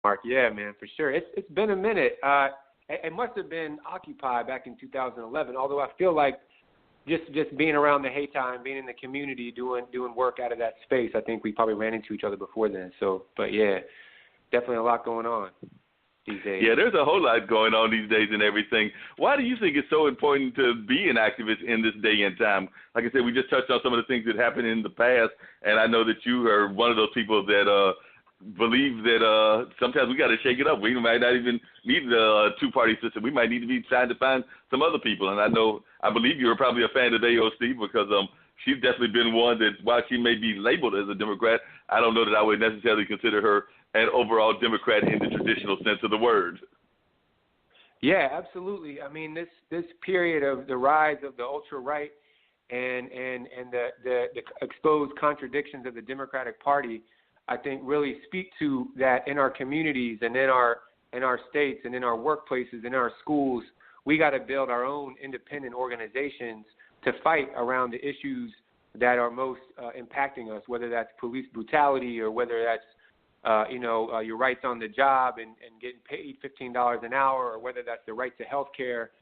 Mark. Yeah, man, for sure. It's been a minute. It must have been Occupy back in 2011. Although I feel like just being around the Haytime, being in the community, doing work out of that space, I think we probably ran into each other before then. So, but yeah, definitely a lot going on these days. Yeah, there's a whole lot going on these days and everything. Why do you think it's so important to be an activist in this day and time? Like I said, we just touched on some of the things that happened in the past, and I know that you are one of those people that believe that sometimes we got to shake it up. We might not even need the two-party system. We might need to be trying to find some other people. And I believe you're probably a fan of AOC because she's definitely been one that, while she may be labeled as a Democrat, I don't know that I would necessarily consider her an overall Democrat in the traditional sense of the word. Yeah, absolutely. I mean, this period of the rise of the ultra-right and the exposed contradictions of the Democratic Party, I think really speak to that in our communities and in our states and in our workplaces, in our schools. We got to build our own independent organizations to fight around the issues that are most impacting us, whether that's police brutality or whether that's your rights on the job and getting paid $15 an hour, or whether that's the right to health care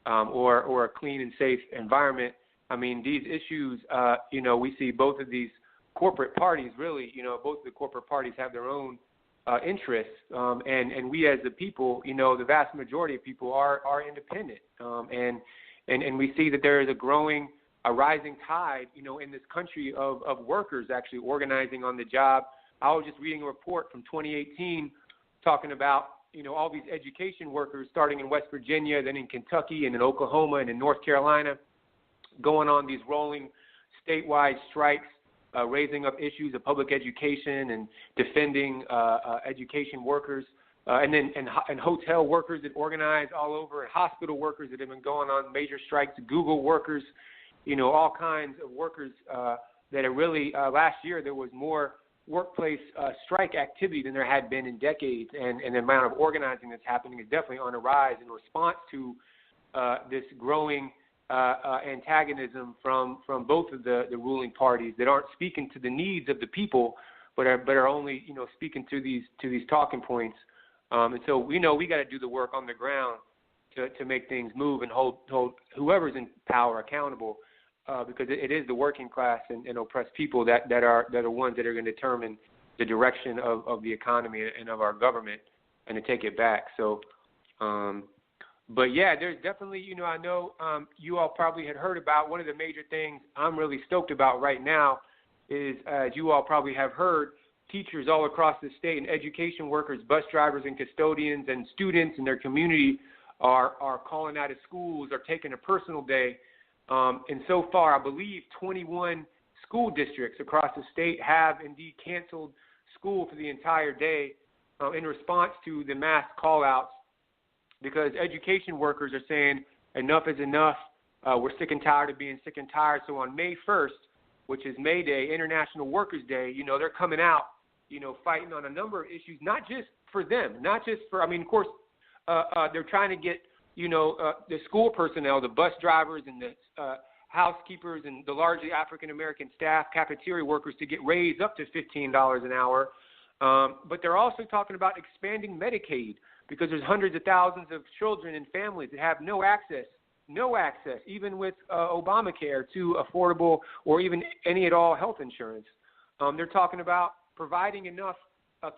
or a clean and safe environment. I mean, these issues, we see both of these corporate parties really, both of the corporate parties have their own interests, and we as the people, the vast majority of people are independent, and we see that there is a rising tide, in this country of workers actually organizing on the job. I was just reading a report from 2018 talking about, all these education workers starting in West Virginia, then in Kentucky and in Oklahoma and in North Carolina, going on these rolling statewide strikes, raising up issues of public education and defending education workers, and hotel workers that organize all over, and hospital workers that have been going on major strikes, Google workers, all kinds of workers that are really, last year there was more workplace strike activity than there had been in decades, and the amount of organizing that's happening is definitely on the rise in response to this growing antagonism from both of the ruling parties that aren't speaking to the needs of the people, but are only speaking to these talking points. And so we got to do the work on the ground to make things move and hold whoever's in power accountable, because it is the working class and oppressed people that are ones that are going to determine the direction of the economy and of our government and to take it back. So. But yeah, there's definitely, I know you all probably had heard about one of the major things I'm really stoked about right now is, as you all probably have heard, teachers all across the state and education workers, bus drivers and custodians and students in their community are calling out of schools, are taking a personal day. And so far, I believe 21 school districts across the state have indeed canceled school for the entire day in response to the mass call-outs, because education workers are saying enough is enough. We're sick and tired of being sick and tired. So on May 1st, which is May Day, International Workers' Day, they're coming out, fighting on a number of issues, not just for them, not just for, of course, they're trying to get, the school personnel, the bus drivers and the housekeepers and the largely African-American staff, cafeteria workers to get raised up to $15 an hour. But they're also talking about expanding Medicaid, because there's hundreds of thousands of children and families that have no access, even with Obamacare, to affordable or even any at all health insurance. They're talking about providing enough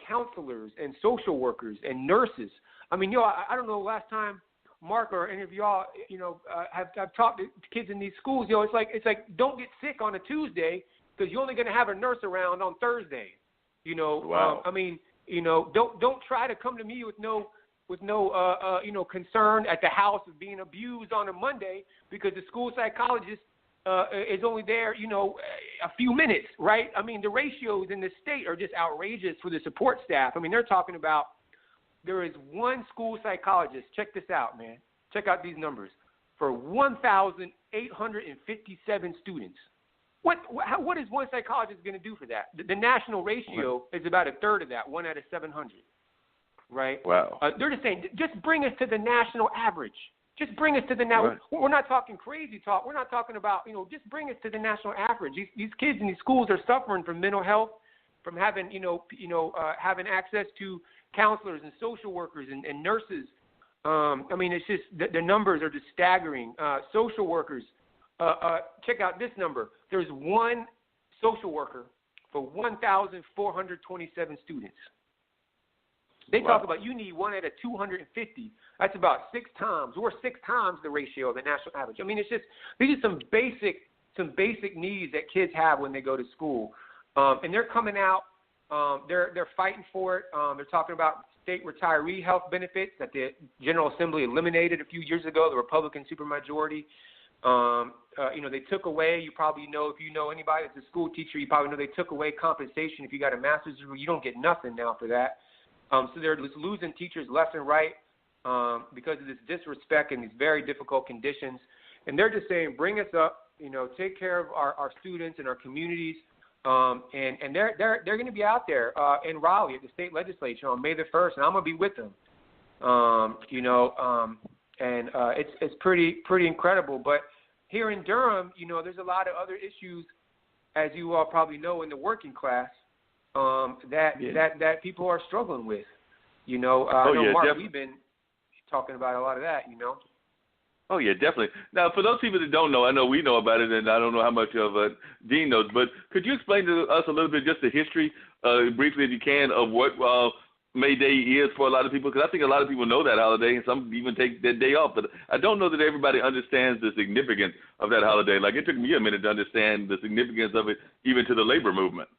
counselors and social workers and nurses. I don't know, last time Mark or any of y'all, have talked to kids in these schools. It's like don't get sick on a Tuesday because you're only going to have a nurse around on Thursday. Wow. Don't try to come to me with no concern at the house of being abused on a Monday, because the school psychologist is only there, a few minutes, right? The ratios in the state are just outrageous for the support staff. They're talking about there is one school psychologist. Check this out, man. Check out these numbers. For 1,857 students. What is one psychologist going to do for that? The national ratio is about a third of that, 1 out of 700. Right? Wow. They're just saying, just bring us to the national average. Just bring us to the national. Right. We're not talking crazy talk. We're not talking about, just bring us to the national average. These kids in these schools are suffering from mental health, from having, having access to counselors and social workers and nurses. I mean, it's just the numbers are just staggering. Social workers, check out this number. There's one social worker for 1,427 students. They talk about you need one out of 250. That's about 6 times. We're 6 times the ratio of the national average. I mean, it's just these are some basic needs that kids have when they go to school, and they're coming out. They're fighting for it. They're talking about state retiree health benefits that the General Assembly eliminated a few years ago. The Republican supermajority. They took away. You probably know, if you know anybody that's a school teacher, you probably know they took away compensation. If you got a master's degree, you don't get nothing now for that. So they're just losing teachers left and right because of this disrespect and these very difficult conditions. And they're just saying, bring us up, take care of our students and our communities. And they're going to be out there in Raleigh at the state legislature on May the 1st, and I'm going to be with them. It's pretty incredible. But here in Durham, there's a lot of other issues, as you all probably know, in the working class. That people are struggling with, Mark, we've been talking about a lot of that, Oh, yeah, definitely. Now, for those people that don't know, I know we know about it, and I don't know how much of Dean knows, but could you explain to us a little bit just the history, briefly if you can, of what May Day is for a lot of people? Because I think a lot of people know that holiday, and some even take that day off, but I don't know that everybody understands the significance of that holiday. Like, it took me a minute to understand the significance of it, even to the labor movement.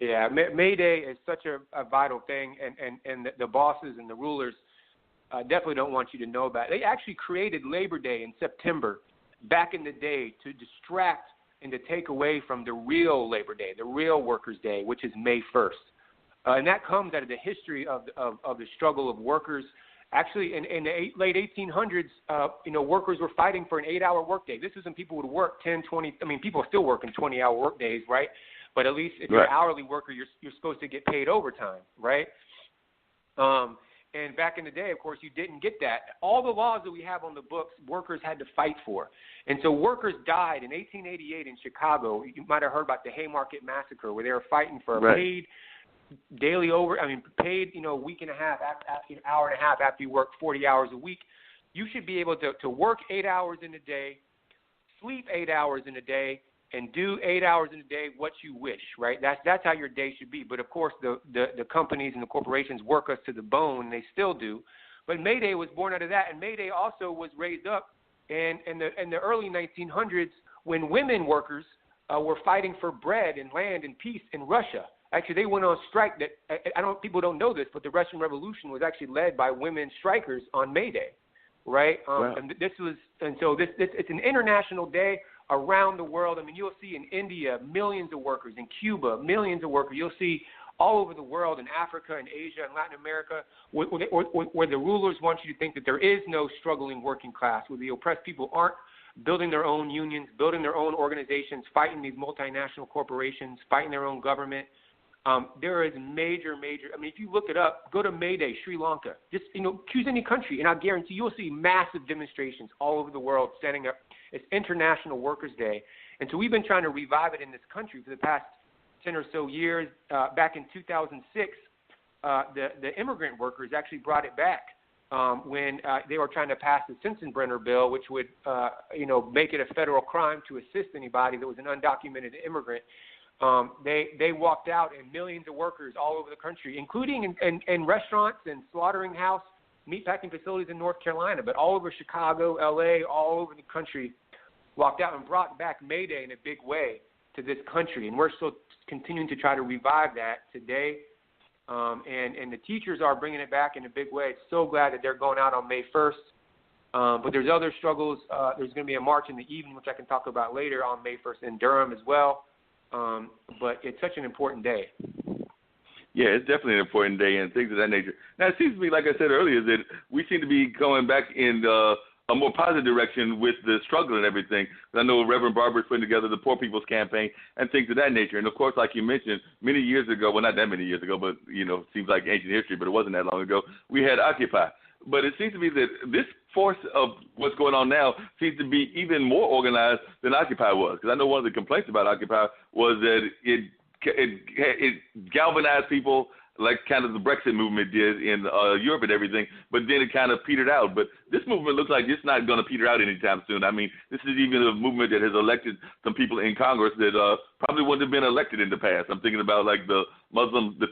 Yeah, May Day is such a vital thing, and the bosses and the rulers definitely don't want you to know about it. They actually created Labor Day in September back in the day to distract and to take away from the real Labor Day, the real Workers' Day, which is May 1st. And that comes out of the history of the struggle of workers. Actually, in the late 1800s, workers were fighting for an 8-hour workday. This is when people would work 10, 20. I mean, people are still working 20-hour workdays, right? But at least if you're an hourly worker, you're supposed to get paid overtime, right? And back in the day, of course, you didn't get that. All the laws that we have on the books, workers had to fight for. And so workers died in 1888 in Chicago. You might have heard about the Haymarket Massacre, where they were fighting for a paid daily paid, week and a half, hour and a half after you work 40 hours a week. You should be able to work 8 hours in a day, sleep 8 hours in a day, and do 8 hours in a day what you wish, right? That's how your day should be. But, of course, the companies and the corporations work us to the bone, and they still do. But May Day was born out of that, and May Day also was raised up in the early 1900s when women workers were fighting for bread and land and peace in Russia. Actually, they went on strike. People don't know this, but the Russian Revolution was actually led by women strikers on May Day, right? It's an international day around the world. I mean, you'll see in India millions of workers, in Cuba millions of workers. You'll see all over the world, in Africa and Asia and Latin America, where the rulers want you to think that there is no struggling working class, where the oppressed people aren't building their own unions, building their own organizations, fighting these multinational corporations, fighting their own government. There is major. I mean, if you look it up, go to May Day, Sri Lanka. Just choose any country, and I guarantee you'll see massive demonstrations all over the world setting up. It's International Workers' Day, and so we've been trying to revive it in this country for the past 10 or so years. Back in 2006, the immigrant workers actually brought it back when they were trying to pass the Sensenbrenner bill, which would make it a federal crime to assist anybody that was an undocumented immigrant. They walked out, and millions of workers all over the country, including in restaurants and slaughtering house, meatpacking facilities in North Carolina, but all over Chicago, L.A., all over the country, walked out and brought back May Day in a big way to this country. And we're still continuing to try to revive that today. And the teachers are bringing it back in a big way. So glad that they're going out on May 1st. But there's other struggles. There's going to be a march in the evening, which I can talk about later, on May 1st in Durham as well. But it's such an important day. Yeah, it's definitely an important day and things of that nature. Now, it seems to me, like I said earlier, that we seem to be going back in a more positive direction with the struggle and everything. I know Reverend Barber's putting together the Poor People's Campaign and things of that nature. And, of course, like you mentioned, many years ago, well, not that many years ago, but, it seems like ancient history, but it wasn't that long ago, we had Occupy. But it seems to me that this force of what's going on now seems to be even more organized than Occupy was. Because I know one of the complaints about Occupy was that it galvanized people like kind of the Brexit movement did in Europe and everything, but then it kind of petered out. But this movement looks like it's not going to peter out anytime soon. I mean, this is even a movement that has elected some people in Congress that probably wouldn't have been elected in the past. I'm thinking about like the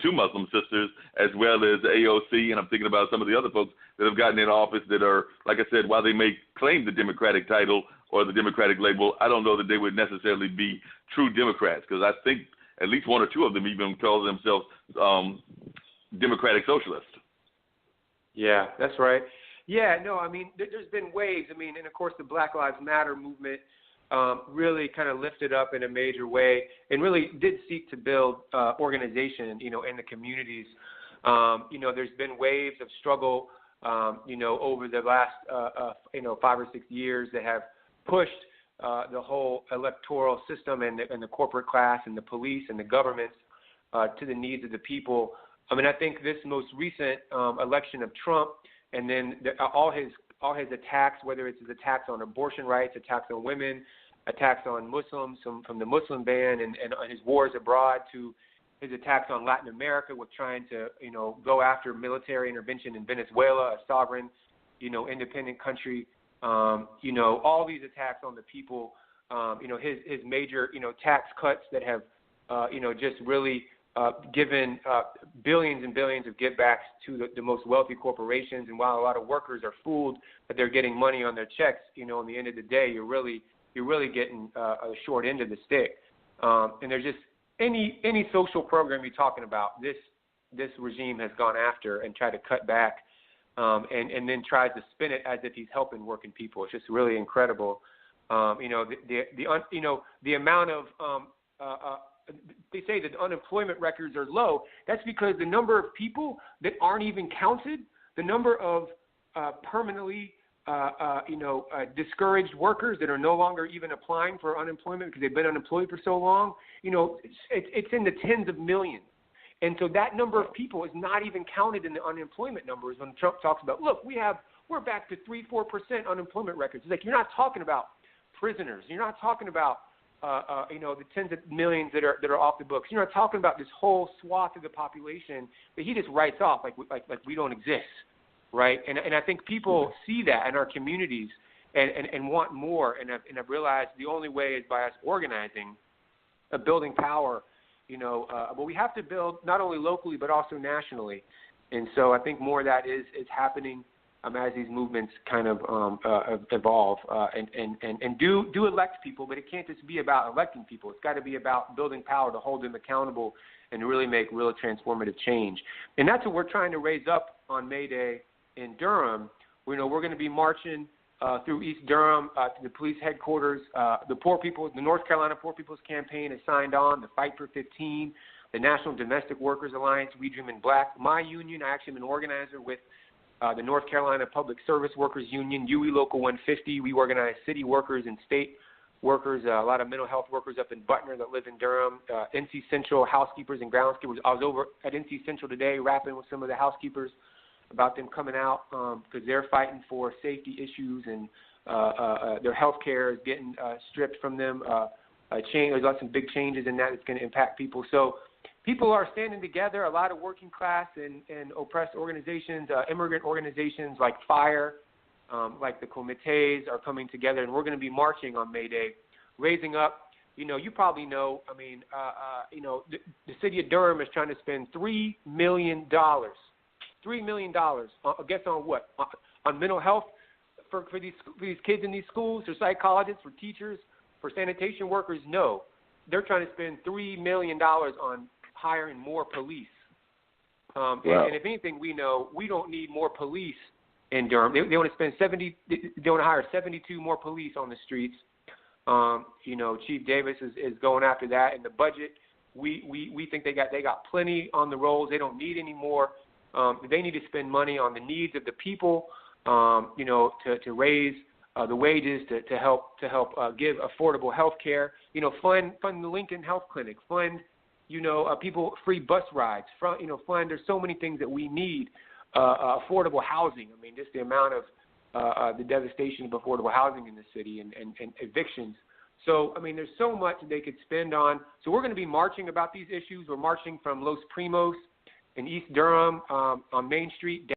two Muslim sisters, as well as AOC, and I'm thinking about some of the other folks that have gotten in office that are, like I said, while they may claim the Democratic title or the Democratic label, I don't know that they would necessarily be true Democrats, because I think at least one or two of them even call themselves Democratic Socialists. Yeah, that's right. Yeah, no, I mean, there's been waves. I mean, and of course the Black Lives Matter movement really kind of lifted up in a major way and really did seek to build organization, in the communities. There's been waves of struggle, over the last, 5 or 6 years that have pushed the whole electoral system and the corporate class and the police and the governments to the needs of the people. I mean, I think this most recent election of Trump, and then all his attacks, whether it's his attacks on abortion rights, attacks on women, attacks on Muslims from the Muslim ban and his wars abroad, to his attacks on Latin America with trying to, go after military intervention in Venezuela, a sovereign, independent country. All these attacks on the people, his major, tax cuts that have, just really given billions and billions of givebacks to the most wealthy corporations. And while a lot of workers are fooled that they're getting money on their checks, in the end of the day, you're really getting a short end of the stick. And there's just any social program you're talking about, this regime has gone after and tried to cut back. And then tries to spin it as if he's helping working people. It's just really incredible. The amount of they say that unemployment records are low. That's because the number of people that aren't even counted, the number of permanently discouraged workers that are no longer even applying for unemployment because they've been unemployed for so long, it's in the tens of millions. And so that number of people is not even counted in the unemployment numbers when Trump talks about, look, we're back to 3-4% unemployment records. It's like, you're not talking about prisoners. You're not talking about, the tens of millions that are off the books. You're not talking about this whole swath of the population that he just writes off like we don't exist, right? And I think people see that in our communities and want more. And I've realized the only way is by us organizing, building power. But we have to build not only locally but also nationally, and so I think more of that is happening as these movements kind of evolve and do elect people. But it can't just be about electing people. It's got to be about building power to hold them accountable and really make real transformative change. And that's what we're trying to raise up on May Day in Durham. We're going to be marching through East Durham to the police headquarters. The North Carolina Poor People's Campaign has signed on, the Fight for 15, the National Domestic Workers Alliance, We Dream in Black. My union, I actually am an organizer with the North Carolina Public Service Workers Union, UE Local 150. We organize city workers and state workers, a lot of mental health workers up in Butner that live in Durham, NC Central housekeepers and groundskeepers. I was over at NC Central today rapping with some of the housekeepers about them coming out because they're fighting for safety issues and their health care is getting stripped from them. There's some big changes in that that's going to impact people. So people are standing together, a lot of working class and oppressed organizations, immigrant organizations like FIRE, like the Comités are coming together, and we're going to be marching on May Day, raising up. You probably know, the city of Durham is trying to spend $3 million. $3 million, guess on what? On mental health for these kids in these schools, for psychologists, for teachers, for sanitation workers? No. They're trying to spend $3 million on hiring more police. Wow. And if anything, we know we don't need more police in Durham. They want to spend they want to hire 72 more police on the streets. Chief Davis is going after that. In the budget, we think they got plenty on the rolls. They don't need any more. They need to spend money on the needs of the people, to raise the wages, to help give affordable health care. Fund the Lincoln Health Clinic. Fund, people free bus rides. Fund. There's so many things that we need. Affordable housing. I mean, just the amount of the devastation of affordable housing in the city and evictions. So, there's so much they could spend on. So we're going to be marching about these issues. We're marching from Los Primos in East Durham on Main Street.